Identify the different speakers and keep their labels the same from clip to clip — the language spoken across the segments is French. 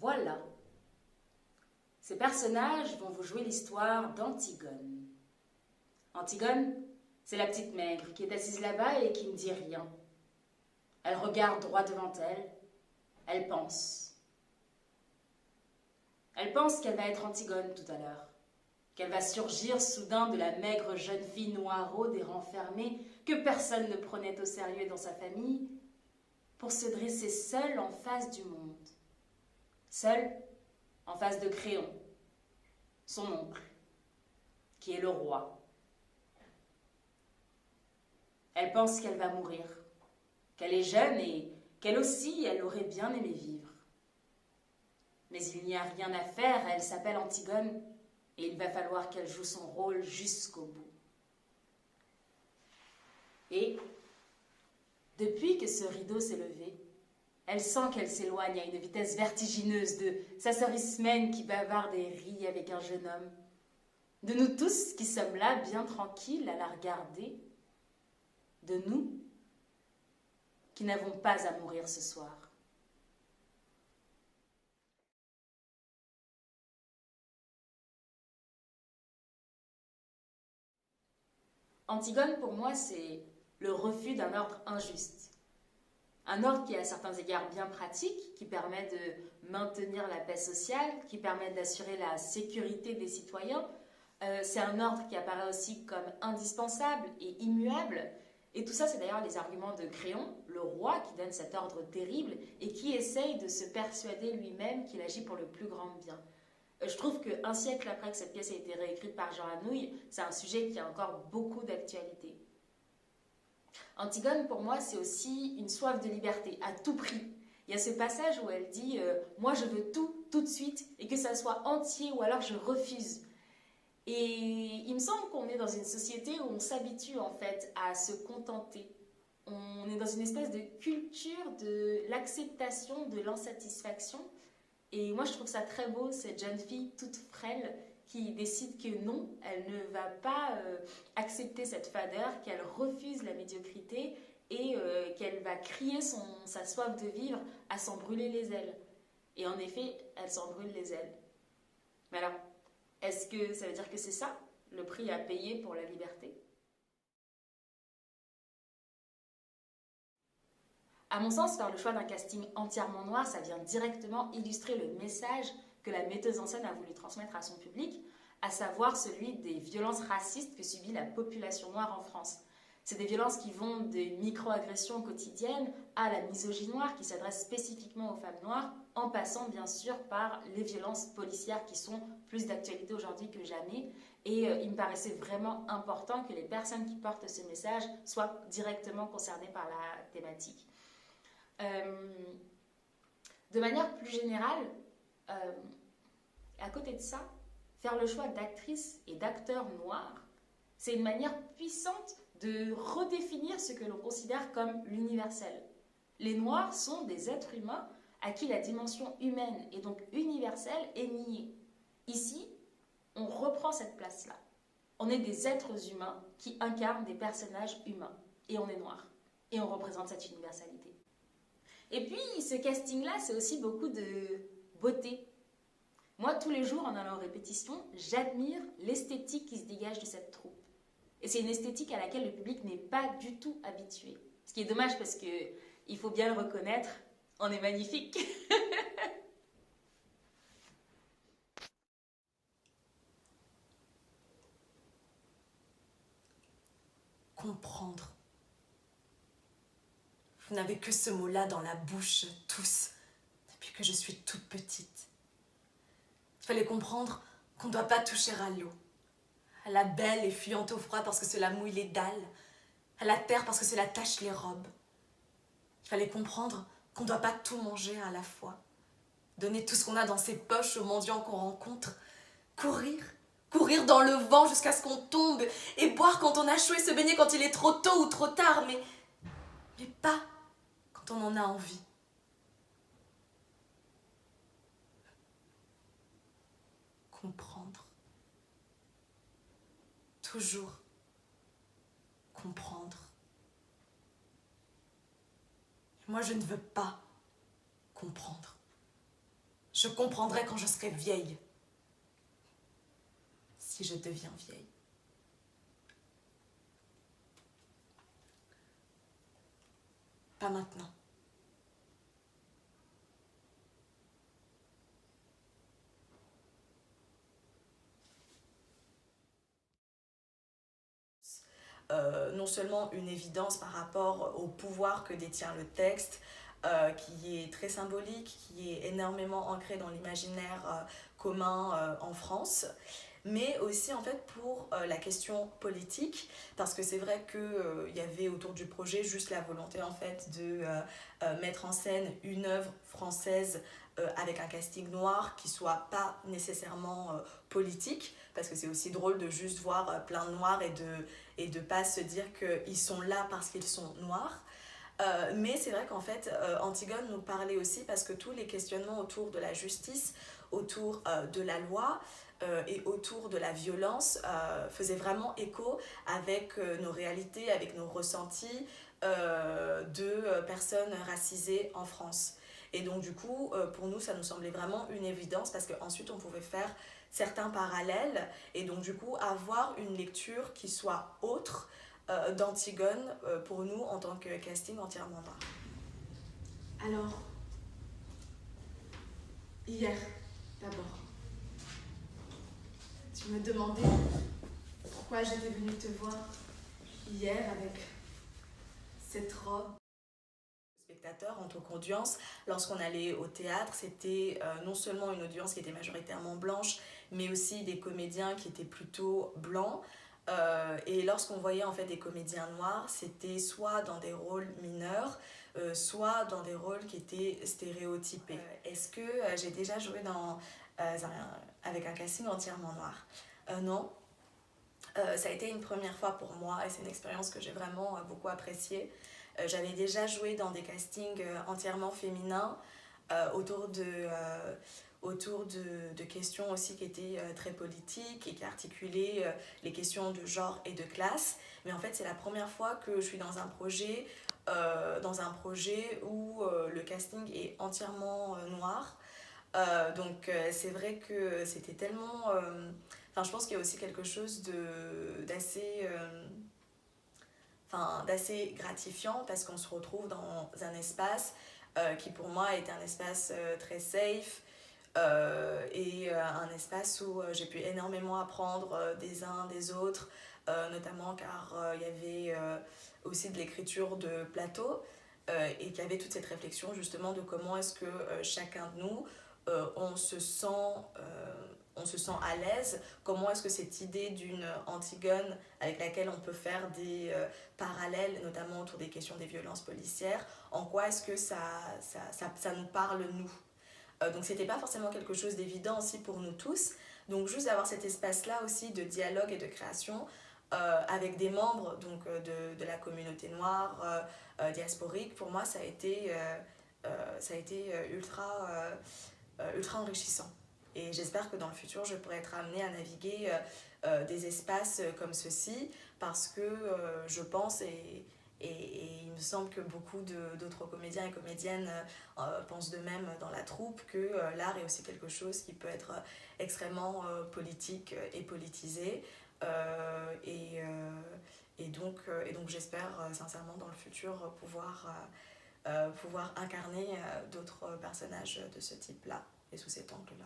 Speaker 1: Voilà. Ces personnages vont vous jouer l'histoire d'Antigone. Antigone, c'est la petite maigre qui est assise là-bas et qui ne dit rien. Elle regarde droit devant elle. Elle pense. Elle pense qu'elle va être Antigone tout à l'heure, qu'elle va surgir soudain de la maigre jeune fille noiraude et renfermée que personne ne prenait au sérieux dans sa famille, pour se dresser seule en face du monde. Seule en face de Créon, son oncle, qui est le roi. Elle pense qu'elle va mourir, qu'elle est jeune et qu'elle aussi, elle aurait bien aimé vivre. Mais il n'y a rien à faire, elle s'appelle Antigone, et il va falloir qu'elle joue son rôle jusqu'au bout. Et, depuis que ce rideau s'est levé, elle sent qu'elle s'éloigne à une vitesse vertigineuse de sa sœur Ismène qui bavarde et rit avec un jeune homme, de nous tous qui sommes là, bien tranquilles, à la regarder, de nous qui n'avons pas à mourir ce soir. Antigone, pour moi, c'est le refus d'un ordre injuste. Un ordre qui est à certains égards bien pratique, qui permet de maintenir la paix sociale, qui permet d'assurer la sécurité des citoyens. C'est un ordre qui apparaît aussi comme indispensable et immuable. Et tout ça, c'est d'ailleurs les arguments de Créon, le roi, qui donne cet ordre terrible et qui essaye de se persuader lui-même qu'il agit pour le plus grand bien. Je trouve qu'un siècle après que cette pièce a été réécrite par Jean Anouilh, c'est un sujet qui a encore beaucoup d'actualité. Antigone, pour moi, c'est aussi une soif de liberté, à tout prix. Il y a ce passage où elle dit « Moi, je veux tout, tout de suite, et que ça soit entier, ou alors je refuse ». Et il me semble qu'on est dans une société où on s'habitue en fait à se contenter. On est dans une espèce de culture de l'acceptation de l'insatisfaction. Et moi, je trouve ça très beau, cette jeune fille toute frêle qui décide que non, elle ne va pas accepter cette fadeur, qu'elle refuse la médiocrité et qu'elle va crier sa soif de vivre à s'en brûler les ailes. Et en effet, elle s'en brûle les ailes. Mais alors, est-ce que ça veut dire que c'est ça, le prix à payer pour la liberté ? À mon sens, faire le choix d'un casting entièrement noir, ça vient directement illustrer le message que la metteuse en scène a voulu transmettre à son public, à savoir celui des violences racistes que subit la population noire en France. C'est des violences qui vont des micro-agressions quotidiennes à la misogynie noire qui s'adresse spécifiquement aux femmes noires, en passant bien sûr par les violences policières qui sont plus d'actualité aujourd'hui que jamais. Et il me paraissait vraiment important que les personnes qui portent ce message soient directement concernées par la thématique. De manière plus générale, à côté de ça, faire le choix d'actrices et d'acteurs noirs, c'est une manière puissante de redéfinir ce que l'on considère comme l'universel. Les Noirs sont des êtres humains à qui la dimension humaine et donc universelle est niée. Ici, on reprend cette place-là. On est des êtres humains qui incarnent des personnages humains. Et on est noirs. Et on représente cette universalité. Et puis, ce casting-là, c'est aussi beaucoup de beauté. Moi, tous les jours, en allant en répétition, j'admire l'esthétique qui se dégage de cette troupe. Et c'est une esthétique à laquelle le public n'est pas du tout habitué. Ce qui est dommage parce que, il faut bien le reconnaître, on est magnifique.
Speaker 2: Comprendre. Vous n'avez que ce mot-là dans la bouche, tous, depuis que je suis toute petite. Il fallait comprendre qu'on ne doit pas toucher à l'eau, à la belle et fuyante au froid parce que cela mouille les dalles, à la terre parce que cela tache les robes. Il fallait comprendre qu'on ne doit pas tout manger à la fois, donner tout ce qu'on a dans ses poches aux mendiants qu'on rencontre, courir dans le vent jusqu'à ce qu'on tombe et boire quand on a chaud et se baigner quand il est trop tôt ou trop tard, mais pas quand on en a envie. Comprendre. Toujours comprendre. Moi, je ne veux pas comprendre. Je comprendrai quand je serai vieille. Si je deviens vieille. Pas maintenant. Non seulement une évidence par rapport au pouvoir que détient le texte, qui est très symbolique, qui est énormément ancré dans l'imaginaire commun en France, mais aussi en fait pour la question politique, parce que c'est vrai qu'il y avait autour du projet juste la volonté en fait de mettre en scène une œuvre française avec un casting noir qui soit pas nécessairement politique, parce que c'est aussi drôle de juste voir plein de noirs et de pas se dire qu'ils sont là parce qu'ils sont noirs. Mais c'est vrai qu'en fait, Antigone nous parlait aussi parce que tous les questionnements autour de la justice, autour de la loi et autour de la violence faisaient vraiment écho avec nos réalités, avec nos ressentis de personnes racisées en France. Et donc du coup, pour nous, ça nous semblait vraiment une évidence parce qu'ensuite, on pouvait faire certains parallèles et donc du coup, avoir une lecture qui soit autre d'Antigone pour nous en tant que casting entièrement noir. Alors, hier, d'abord, tu me demandais pourquoi j'étais venue te voir hier avec cette robe. Spectateurs en tant qu'audience, lorsqu'on allait au théâtre, c'était non seulement une audience qui était majoritairement blanche, mais aussi des comédiens qui étaient plutôt blancs. Et lorsqu'on voyait en fait des comédiens noirs, c'était soit dans des rôles mineurs, soit dans des rôles qui étaient stéréotypés. Est-ce que j'ai déjà joué avec un casting entièrement noir? Non. Ça a été une première fois pour moi et c'est une expérience que j'ai vraiment beaucoup appréciée. J'avais déjà joué dans des castings entièrement féminins autour de questions aussi qui étaient très politiques et qui articulaient les questions de genre et de classe. Mais en fait, c'est la première fois que je suis dans un projet où le casting est entièrement noir. Donc c'est vrai que c'était tellement... je pense qu'il y a aussi quelque chose d'assez gratifiant parce qu'on se retrouve dans un espace qui pour moi était un espace très safe et un espace où j'ai pu énormément apprendre des uns des autres, notamment car il y avait aussi de l'écriture de plateau et qu'il y avait toute cette réflexion justement de comment est-ce que chacun de nous on se sent à l'aise, comment est-ce que cette idée d'une Antigone avec laquelle on peut faire des parallèles, notamment autour des questions des violences policières, en quoi est-ce que ça nous parle nous. Donc c'était pas forcément quelque chose d'évident aussi pour nous tous, donc juste d'avoir cet espace-là aussi de dialogue et de création avec des membres donc, de la communauté noire, diasporique, pour moi ça a été ultra enrichissant. Et j'espère que dans le futur, je pourrai être amenée à naviguer des espaces comme ceux-ci parce que je pense et il me semble que beaucoup d'autres comédiens et comédiennes pensent de même dans la troupe que l'art est aussi quelque chose qui peut être extrêmement politique et politisé. Et donc j'espère sincèrement dans le futur pouvoir incarner d'autres personnages de ce type-là et sous cet angle-là.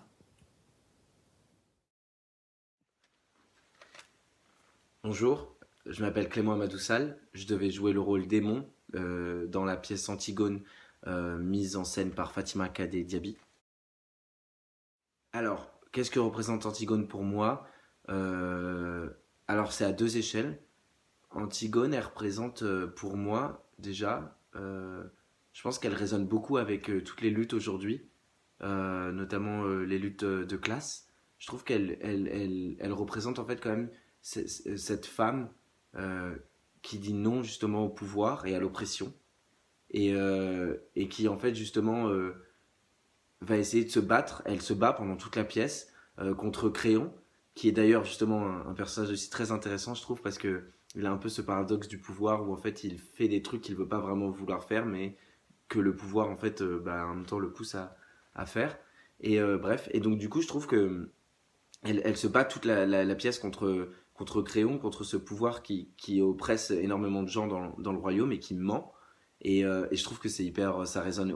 Speaker 3: Bonjour, je m'appelle Clément Amadoussal, je devais jouer le rôle d'Aimon dans la pièce Antigone mise en scène par Fatima Kadé Diaby. Alors, qu'est-ce que représente Antigone pour moi? Alors c'est à deux échelles. Antigone, elle représente pour moi déjà, je pense qu'elle résonne beaucoup avec toutes les luttes aujourd'hui, notamment les luttes de classe. Je trouve qu'elle représente en fait quand même cette femme qui dit non justement au pouvoir et à l'oppression et qui en fait justement va essayer de se battre. Elle se bat pendant toute la pièce contre Créon, qui est d'ailleurs justement un personnage aussi très intéressant je trouve parce que il a un peu ce paradoxe du pouvoir où en fait il fait des trucs qu'il veut pas vraiment vouloir faire mais que le pouvoir en fait en même temps le pousse à faire. Et bref, et donc du coup, je trouve que elle se bat toute la pièce contre Créon, contre ce pouvoir qui oppresse énormément de gens dans le royaume et qui ment. Et je trouve que c'est hyper, ça résonne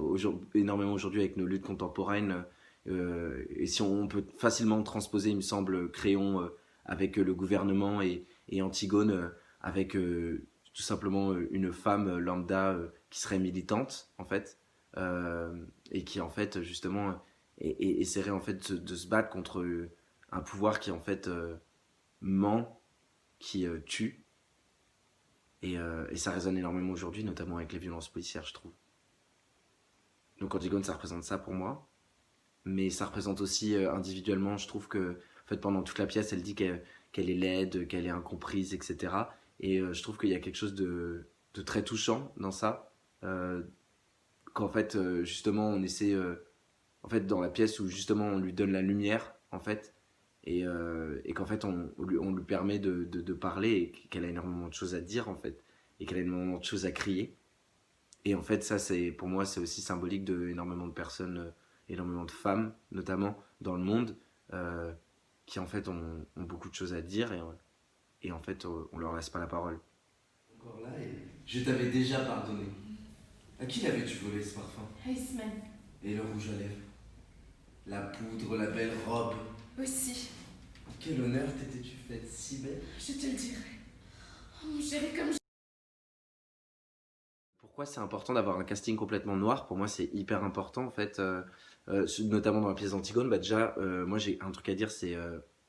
Speaker 3: énormément aujourd'hui avec nos luttes contemporaines. Et si on peut facilement transposer, il me semble, Créon avec le gouvernement et Antigone avec tout simplement une femme lambda qui serait militante en fait et qui en fait justement essaierait en fait de se battre contre un pouvoir qui en fait ment, qui tue. Et ça résonne énormément aujourd'hui, notamment avec les violences policières, je trouve. Donc Antigone, ça représente ça pour moi. Mais ça représente aussi individuellement, je trouve que en fait, pendant toute la pièce, elle dit qu'elle est laide, qu'elle est incomprise, etc. Et je trouve qu'il y a quelque chose de très touchant dans ça. Qu'en fait, justement, on essaie, en fait, dans la pièce où justement on lui donne la lumière, en fait, et qu'en fait on lui permet de parler et qu'elle a énormément de choses à dire en fait et qu'elle a énormément de choses à crier et en fait ça c'est pour moi c'est aussi symbolique de énormément de personnes énormément de femmes notamment dans le monde euh, qui en fait ont beaucoup de choses à dire et en fait on leur laisse pas la parole. Encore là et je t'avais déjà pardonné. À qui l'avais-tu volé ce parfum?
Speaker 2: Iceman.
Speaker 3: Et le rouge à lèvres, la poudre, la belle robe.
Speaker 2: Aussi.
Speaker 3: Quel honneur t'étais-tu faite si belle.
Speaker 2: Je te le dirai. Oh, mon chéri, comme je...
Speaker 3: Pourquoi c'est important d'avoir un casting complètement noir? Pour moi, c'est hyper important en fait, notamment dans la pièce d'Antigone. Bah, déjà, moi j'ai un truc à dire, c'est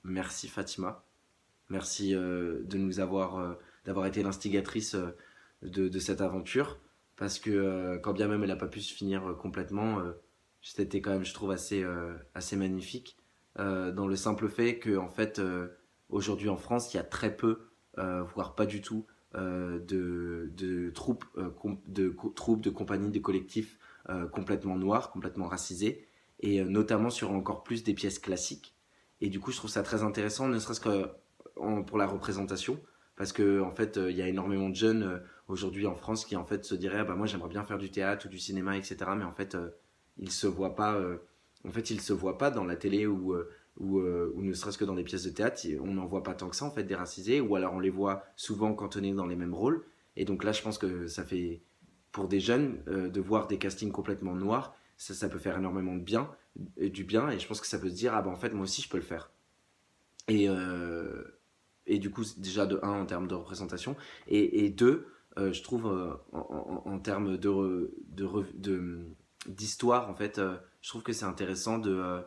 Speaker 3: merci Fatima. Merci de nous avoir, d'avoir été l'instigatrice de cette aventure. Parce que quand bien même elle n'a pas pu se finir complètement, c'était quand même, je trouve, assez magnifique. Dans le simple fait que, en fait, aujourd'hui en France, il y a très peu, voire pas du tout, de troupes, troupes, de compagnies, de collectifs complètement noirs, complètement racisés, et notamment sur encore plus des pièces classiques. Et du coup, je trouve ça très intéressant, ne serait-ce que pour la représentation, parce que en fait, il y a énormément de jeunes aujourd'hui en France qui en fait se diraient, ah, bah moi j'aimerais bien faire du théâtre ou du cinéma, etc. Mais en fait, ils se voient pas. En fait, ils se voient pas dans la télé ou ne serait-ce que dans des pièces de théâtre. On n'en voit pas tant que ça en fait des racisés, ou alors on les voit souvent cantonnés dans les mêmes rôles. Et donc là, je pense que ça fait pour des jeunes de voir des castings complètement noirs, ça peut faire énormément de bien, du bien. Et je pense que ça peut se dire, ah bah en fait moi aussi je peux le faire. Et, euh, et du coup, déjà de un en termes de représentation, et deux, je trouve en termes d'histoire, en fait, je trouve que c'est intéressant de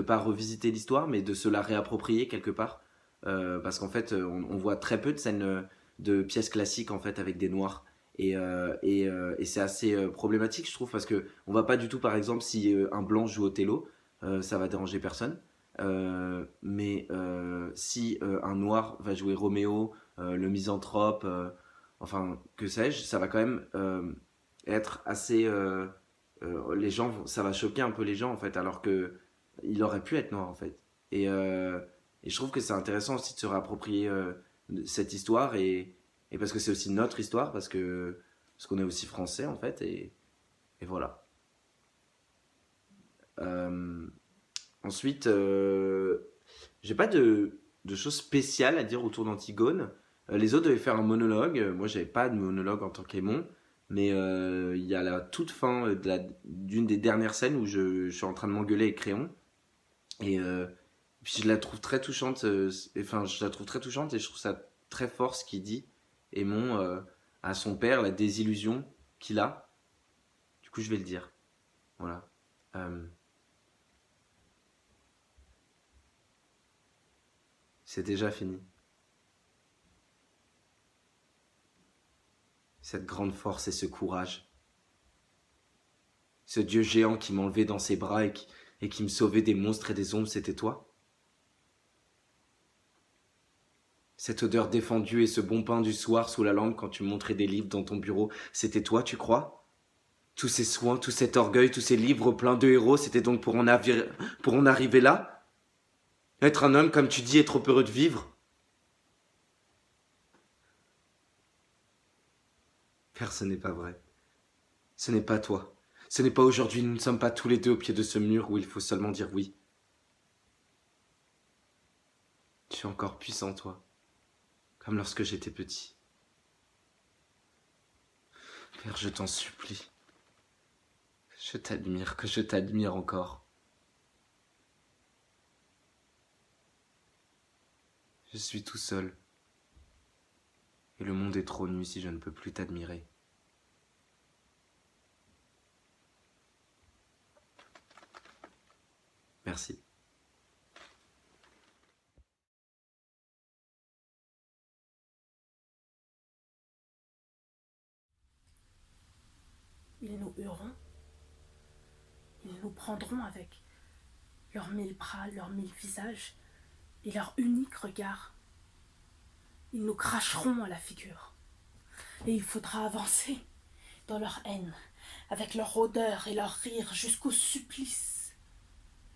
Speaker 3: pas revisiter l'histoire, mais de se la réapproprier quelque part. Parce qu'en fait, on voit très peu de scènes de pièces classiques en fait avec des noirs. Et c'est assez problématique, je trouve, parce que on va pas du tout, par exemple, si un blanc joue Othello, ça va déranger personne. Mais si un noir va jouer Roméo, le misanthrope, enfin que sais-je, ça va quand même être assez. Les gens, ça va choquer un peu les gens en fait, alors que il aurait pu être noir en fait. Et je trouve que c'est intéressant aussi de se réapproprier cette histoire et parce que c'est aussi notre histoire, parce qu'on est aussi français en fait, et voilà. Euh, Ensuite, j'ai pas de choses spéciales à dire autour d'Antigone. Les autres devaient faire un monologue. Moi, j'avais pas de monologue en tant qu'aimon. Mais il y a la toute fin d'une des dernières scènes où je suis en train de m'engueuler avec Créon. Et puis je la trouve très touchante. Enfin, je la trouve très touchante et je trouve ça très fort ce qu'il dit. Aimon à son père, la désillusion qu'il a. Du coup, je vais le dire. Voilà. Euh, c'est déjà fini. Cette grande force et ce courage. Ce dieu géant qui m'enlevait dans ses bras et qui me sauvait des monstres et des ombres, c'était toi? Cette odeur défendue et ce bon pain du soir sous la lampe quand tu montrais des livres dans ton bureau, c'était toi, tu crois? Tous ces soins, tout cet orgueil, tous ces livres pleins de héros, c'était donc pour en arriver là? Être un homme, comme tu dis, est trop heureux de vivre? Père, ce n'est pas vrai. Ce n'est pas toi. Ce n'est pas aujourd'hui, nous ne sommes pas tous les deux au pied de ce mur où il faut seulement dire oui. Tu es encore puissant, toi, comme lorsque j'étais petit. Père, je t'en supplie. Je t'admire, que je t'admire encore. Je suis tout seul. Et le monde est trop nu si je ne peux plus t'admirer. Merci.
Speaker 4: Ils nous hueront, ils nous prendront avec leurs 1000 bras, leurs 1000 visages et leur unique regard. Ils nous cracheront à la figure. Et il faudra avancer dans leur haine, avec leur odeur et leur rire jusqu'au supplice.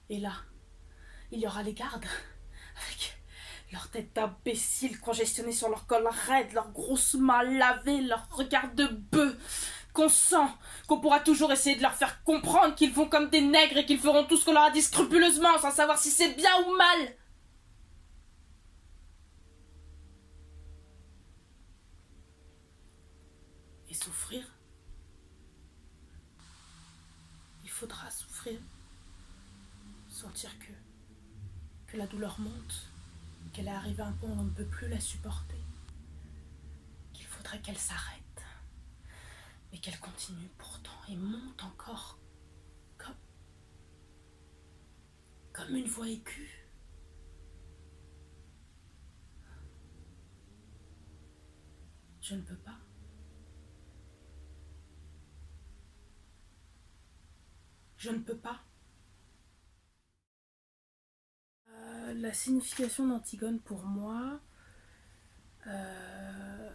Speaker 4: Et là, il y aura les gardes, avec leur tête d'imbéciles congestionnée sur leur col raide, leurs grosses mains lavées, leur regard de bœuf, qu'on sent, qu'on pourra toujours essayer de leur faire comprendre qu'ils font comme des nègres et qu'ils feront tout ce qu'on leur a dit scrupuleusement, sans savoir si c'est bien ou mal. Et souffrir. Il faudra souffrir. Sentir que la douleur monte, qu'elle est arrivée à un point où on ne peut plus la supporter, qu'il faudrait qu'elle s'arrête, mais qu'elle continue pourtant et monte encore comme une voix aiguë. Je ne peux pas. Je ne peux pas. La signification d'Antigone pour moi, je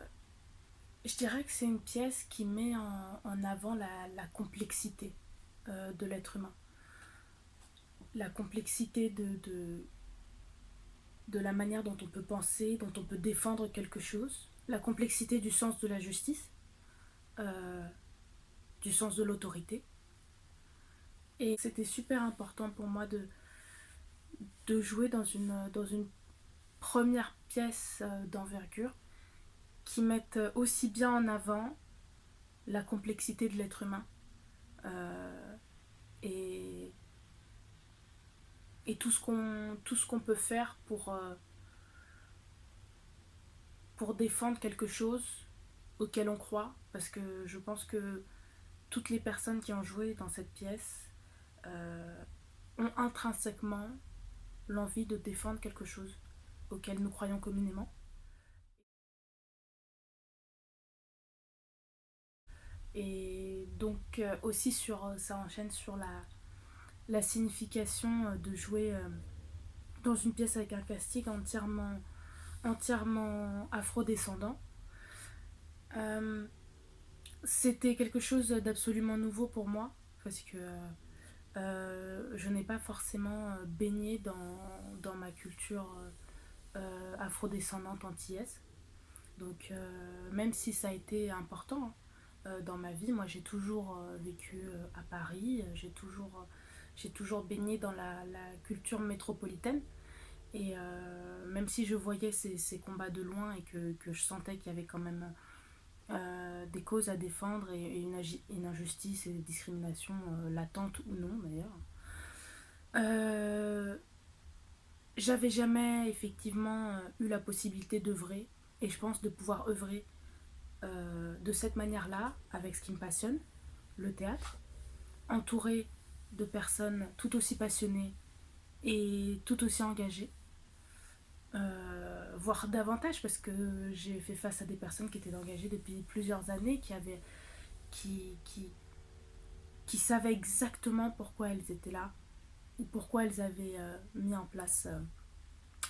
Speaker 4: dirais que c'est une pièce qui met en avant la complexité de l'être humain. La complexité de la manière dont on peut penser, dont on peut défendre quelque chose, la complexité du sens de la justice, du sens de l'autorité. Et c'était super important pour moi de jouer dans une première pièce d'envergure qui mette aussi bien en avant la complexité de l'être humain et tout ce qu'on peut faire pour défendre quelque chose auquel on croit, parce que je pense que toutes les personnes qui ont joué dans cette pièce ont intrinsèquement l'envie de défendre quelque chose auquel nous croyons communément. Et donc aussi ça enchaîne sur la signification de jouer dans une pièce avec un casting entièrement afro-descendant. C'était quelque chose d'absolument nouveau pour moi, parce que je n'ai pas forcément baigné dans ma culture afro-descendante antillaise. Donc même si ça a été important dans ma vie, moi j'ai toujours vécu à Paris, j'ai toujours baigné dans la culture métropolitaine. Et même si je voyais ces combats de loin et que je sentais qu'il y avait quand même des causes à défendre et une injustice et des discriminations latentes ou non d'ailleurs, j'avais jamais effectivement eu la possibilité d'œuvrer, et je pense de pouvoir œuvrer de cette manière-là, avec ce qui me passionne, le théâtre, entourée de personnes tout aussi passionnées et tout aussi engagées, voire davantage, parce que j'ai fait face à des personnes qui étaient engagées depuis plusieurs années, qui savaient exactement pourquoi elles étaient là, ou pourquoi elles avaient mis en place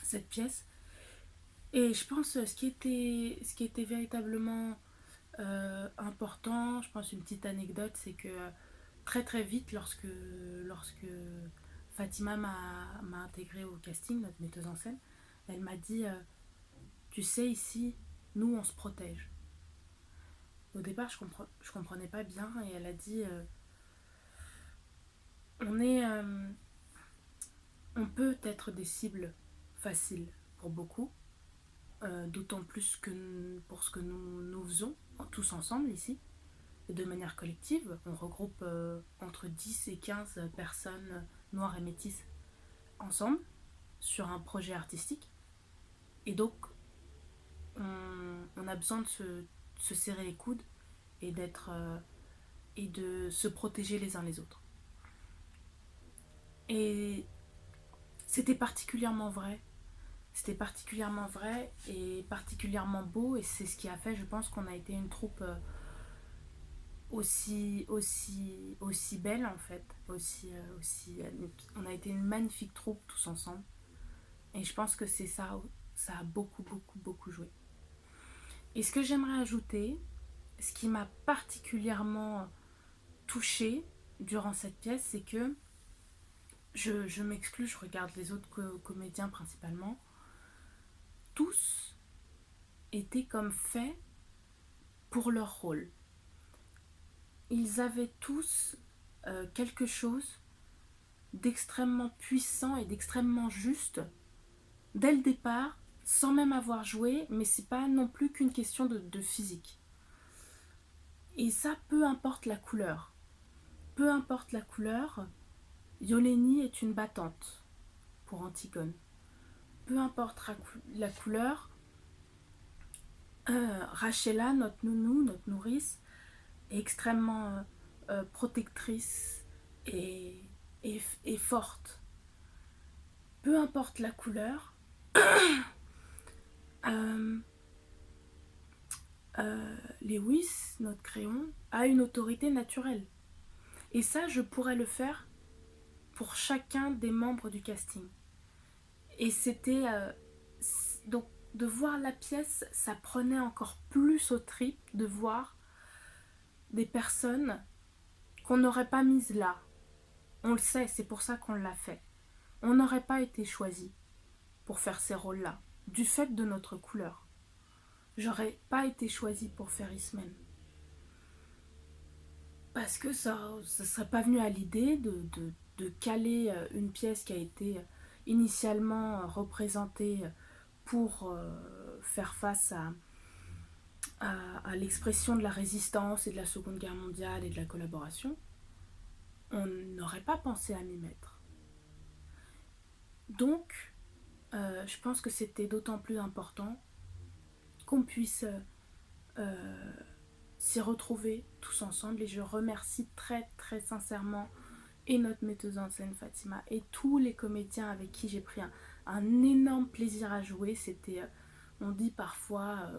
Speaker 4: cette pièce. Et je pense ce qui était véritablement important, je pense une petite anecdote, c'est que très très vite, lorsque Fatima m'a intégrée au casting, notre metteuse en scène, elle m'a dit tu sais, ici, nous on se protège. Au départ, je comprenais pas bien, et elle a dit On peut être des cibles faciles pour beaucoup, d'autant plus que pour ce que nous faisons tous ensemble ici, et de manière collective. On regroupe entre 10 et 15 personnes noires et métisses ensemble sur un projet artistique. Et donc, on a besoin de se serrer les coudes et et de se protéger les uns les autres. Et c'était particulièrement vrai. C'était particulièrement vrai et particulièrement beau, et c'est ce qui a fait, je pense, qu'on a été une troupe aussi belle en fait. On a été une magnifique troupe tous ensemble. Et je pense que c'est ça, ça a beaucoup joué. Et ce que j'aimerais ajouter, ce qui m'a particulièrement touchée durant cette pièce, c'est que je m'exclus, je regarde les autres comédiens principalement, tous étaient comme faits pour leur rôle. Ils avaient tous quelque chose d'extrêmement puissant et d'extrêmement juste dès le départ, sans même avoir joué, mais c'est pas non plus qu'une question de physique. Et ça, peu importe la couleur. Peu importe la couleur, Yoleni est une battante pour Antigone. Peu importe la couleur, Rachela, notre nounou, notre nourrice, est extrêmement protectrice et forte. Peu importe la couleur, Lewis, notre créon, a une autorité naturelle. Et ça, je pourrais le faire pour chacun des membres du casting. Et c'était... donc, de voir la pièce, ça prenait encore plus aux tripes de voir des personnes qu'on n'aurait pas mises là. On le sait, c'est pour ça qu'on l'a fait. On n'aurait pas été choisi pour faire ces rôles-là, du fait de notre couleur. J'aurais pas été choisie pour faire Ismène. Parce que ça serait pas venu à l'idée de caler une pièce qui a été initialement représentée pour faire face à l'expression de la résistance et de la Seconde Guerre mondiale et de la collaboration. On n'aurait pas pensé à m'y mettre. Donc, je pense que c'était d'autant plus important qu'on puisse s'y retrouver tous ensemble. Et je remercie très très sincèrement et notre metteuse en scène Fatima et tous les comédiens avec qui j'ai pris un énorme plaisir à jouer. C'était, on dit parfois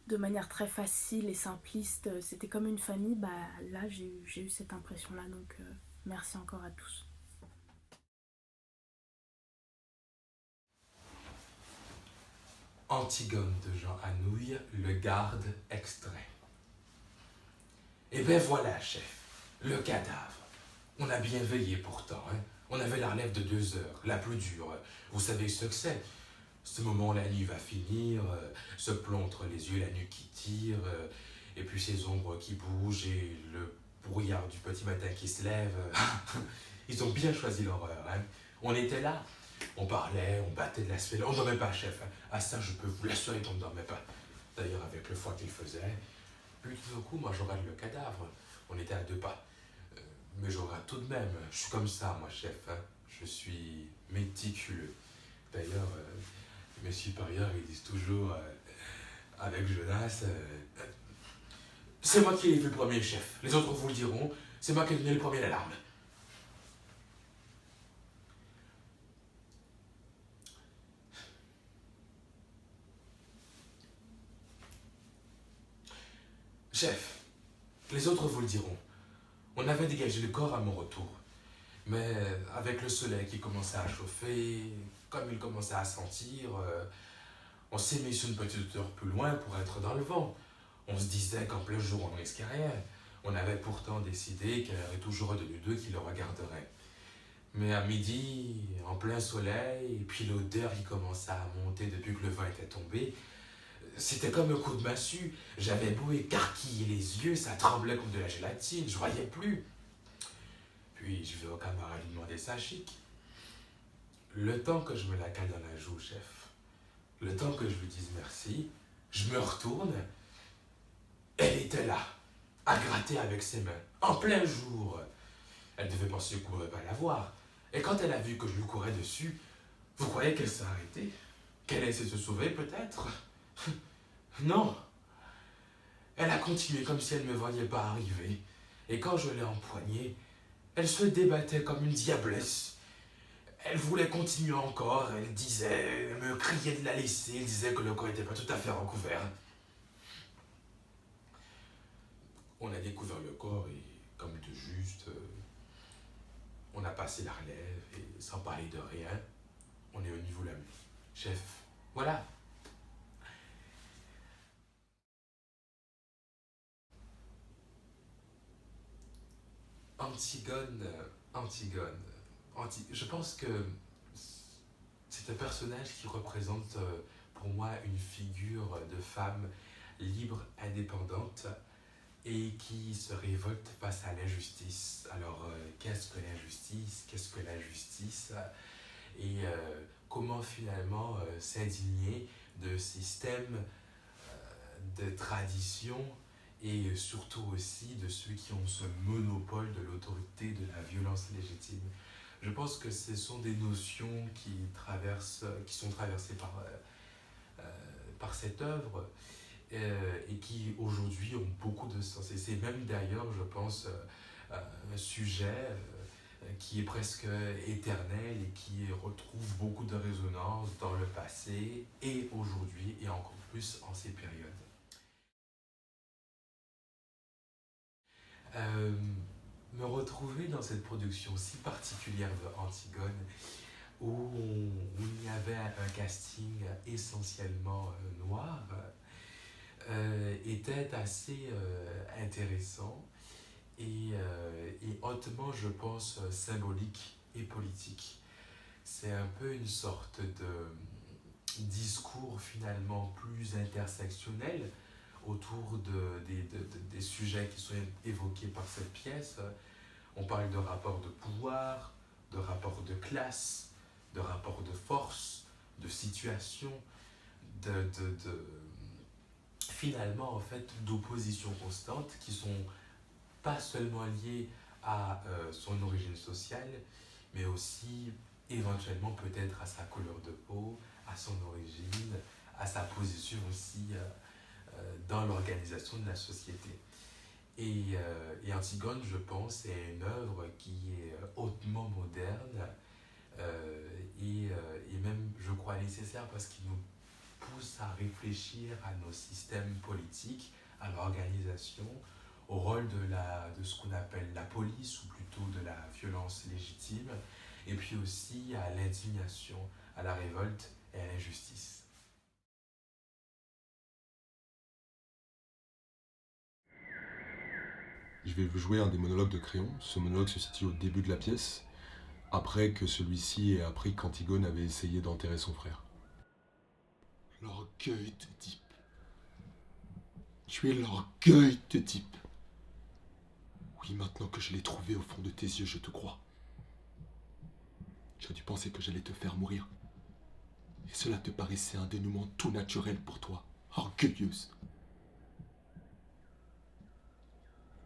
Speaker 4: de manière très facile et simpliste, c'était comme une famille. Bah là j'ai eu cette impression là, donc merci encore à tous.
Speaker 5: Antigone de Jean Anouilh, le garde extrait. Eh ben voilà, chef, le cadavre. On a bien veillé pourtant, hein. On avait la relève de 2 heures, la plus dure. Vous savez ce que c'est. Ce moment, la nuit va finir, ce plomb entre les yeux, la nuque qui tire, et puis ces ombres qui bougent, et le brouillard du petit matin qui se lève. Ils ont bien choisi l'horreur, hein. On était là. On parlait, on battait de la spéle. On ne dormait pas, chef. À ça, je peux vous l'assurer qu'on ne dormait pas. D'ailleurs, avec le froid qu'il faisait. Puis tout d'un coup, moi, je regarde le cadavre. On était à 2 pas. Mais je regarde tout de même. Je suis comme ça, moi, chef. Hein. Je suis méticuleux. D'ailleurs, mes supérieurs, ils disent toujours, avec Jonas, c'est moi qui l'ai vu le premier, chef. Les autres vous le diront. C'est moi qui ai donné le premier l'alarme. Chef, les autres vous le diront. On avait dégagé le corps à mon retour. Mais avec le soleil qui commençait à chauffer, comme il commençait à sentir, on s'est mis sur une petite hauteur plus loin pour être dans le vent. On se disait qu'en plein jour, on ne risquait rien. On avait pourtant décidé qu'il y aurait toujours un de nous deux qui le regarderait. Mais à midi, en plein soleil, et puis l'odeur qui commençait à monter depuis que le vent était tombé, c'était comme un coup de massue. J'avais beau écarquiller les yeux, ça tremblait comme de la gélatine, je voyais plus. Puis je vais au camarade lui demander sa chic. Le temps que je me la cale dans la joue, chef, le temps que je lui dise merci, je me retourne, elle était là, à gratter avec ses mains, en plein jour. Elle devait penser qu'on ne pourrait pas la voir. Et quand elle a vu que je lui courais dessus, vous croyez qu'elle s'est arrêtée? Qu'elle a essayé de se sauver, peut-être? Non. Elle a continué comme si elle ne me voyait pas arriver. Et quand je l'ai empoignée, elle se débattait comme une diablesse. Elle voulait continuer encore, elle disait, elle me criait de la laisser, elle disait que le corps n'était pas tout à fait recouvert. On a découvert le corps et, comme de juste, on a passé la relève et sans parler de rien, on est au niveau de la nuit. Chef, voilà. Je pense que c'est un personnage qui représente pour moi une figure de femme libre, indépendante et qui se révolte face à l'injustice. Alors, qu'est-ce que l'injustice? Qu'est-ce que la justice? Et comment finalement s'indigner de systèmes, de traditions et surtout aussi de ceux qui ont ce monopole de l'autorité, de la violence légitime. Je pense que ce sont des notions qui sont traversées par cette œuvre et qui aujourd'hui ont beaucoup de sens. Et c'est même d'ailleurs, je pense, un sujet qui est presque éternel et qui retrouve beaucoup de résonance dans le passé et aujourd'hui et encore plus en ces périodes. Me retrouver dans cette production si particulière de Antigone où il y avait un casting essentiellement noir était assez intéressant et hautement, je pense, symbolique et politique. C'est un peu une sorte de discours finalement plus intersectionnel autour des sujets qui sont évoqués par cette pièce. On parle de rapports de pouvoir, de rapports de classe, de rapports de force, de situation, finalement en fait d'oppositions constantes qui sont pas seulement liées à son origine sociale, mais aussi éventuellement peut-être à sa couleur de peau, à son origine, à sa position aussi dans l'organisation de la société. Et Antigone, je pense, est une œuvre qui est hautement moderne et même, je crois, nécessaire parce qu'il nous pousse à réfléchir à nos systèmes politiques, à l'organisation, au rôle de ce qu'on appelle la police, ou plutôt de la violence légitime, et puis aussi à l'indignation, à la révolte et à l'injustice.
Speaker 6: Je vais vous jouer un des monologues de Créon. Ce monologue se situe au début de la pièce, après que celui-ci ait appris qu'Antigone avait essayé d'enterrer son frère. L'orgueil de type. Tu es l'orgueil de type. Oui, maintenant que je l'ai trouvé au fond de tes yeux, je te crois. Tu as dû penser que j'allais te faire mourir. Et cela te paraissait un dénouement tout naturel pour toi, orgueilleuse.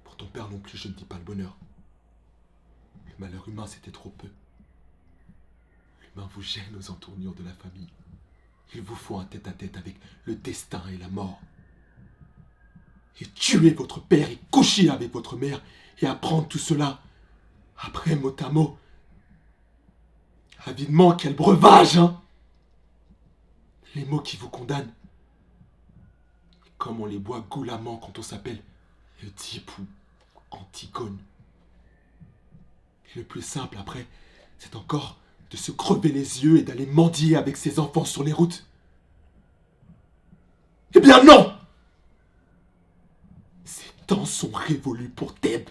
Speaker 6: Pour ton père non plus, je ne dis pas le bonheur. Le malheur humain, c'était trop peu. L'humain vous gêne aux entournures de la famille. Il vous faut un tête-à-tête avec le destin et la mort. Et tuer votre père et coucher avec votre mère et apprendre tout cela après mot à mot. Avidement, quel breuvage, hein! Les mots qui vous condamnent. Comme on les boit goulamment quand on s'appelle Oedipe ou Antigone. Et le plus simple après, c'est encore de se crever les yeux et d'aller mendier avec ses enfants sur les routes. Eh bien non! Ces temps sont révolus pour Thèbes.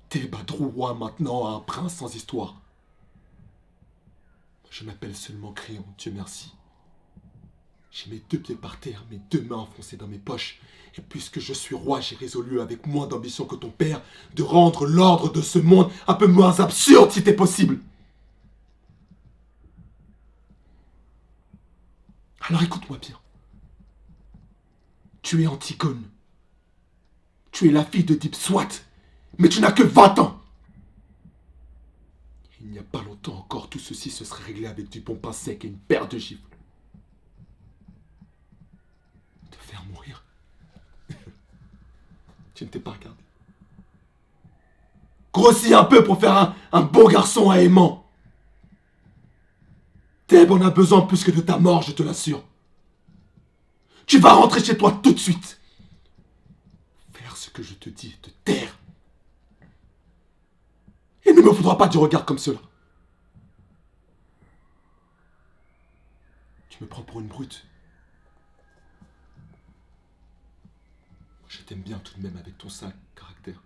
Speaker 6: Thèbes a droit maintenant à un prince sans histoire. Je m'appelle seulement Créon, Dieu merci. J'ai mes 2 pieds par terre, mes 2 mains enfoncées dans mes poches. Et puisque je suis roi, j'ai résolu, avec moins d'ambition que ton père, de rendre l'ordre de ce monde un peu moins absurde si c'était possible. Alors écoute-moi bien. Tu es Antigone. Tu es la fille de Deep Swat, mais tu n'as que 20 ans. Il n'y a pas longtemps encore, tout ceci se serait réglé avec du bon pain sec et une paire de gifles. Te faire mourir. Tu ne t'es pas regardé. Grossis un peu pour faire un beau garçon à aimant. Thèbes en a besoin plus que de ta mort, je te l'assure. Tu vas rentrer chez toi tout de suite. Faire ce que je te dis, te taire. Il ne me faudra pas du regard comme cela. Tu me prends pour une brute. Je t'aime bien tout de même avec ton sale caractère.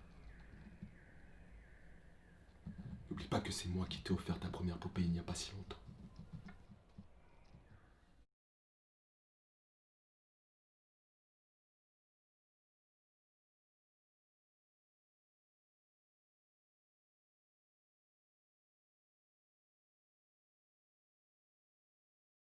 Speaker 6: N'oublie pas que c'est moi qui t'ai offert ta première poupée il n'y a pas si longtemps.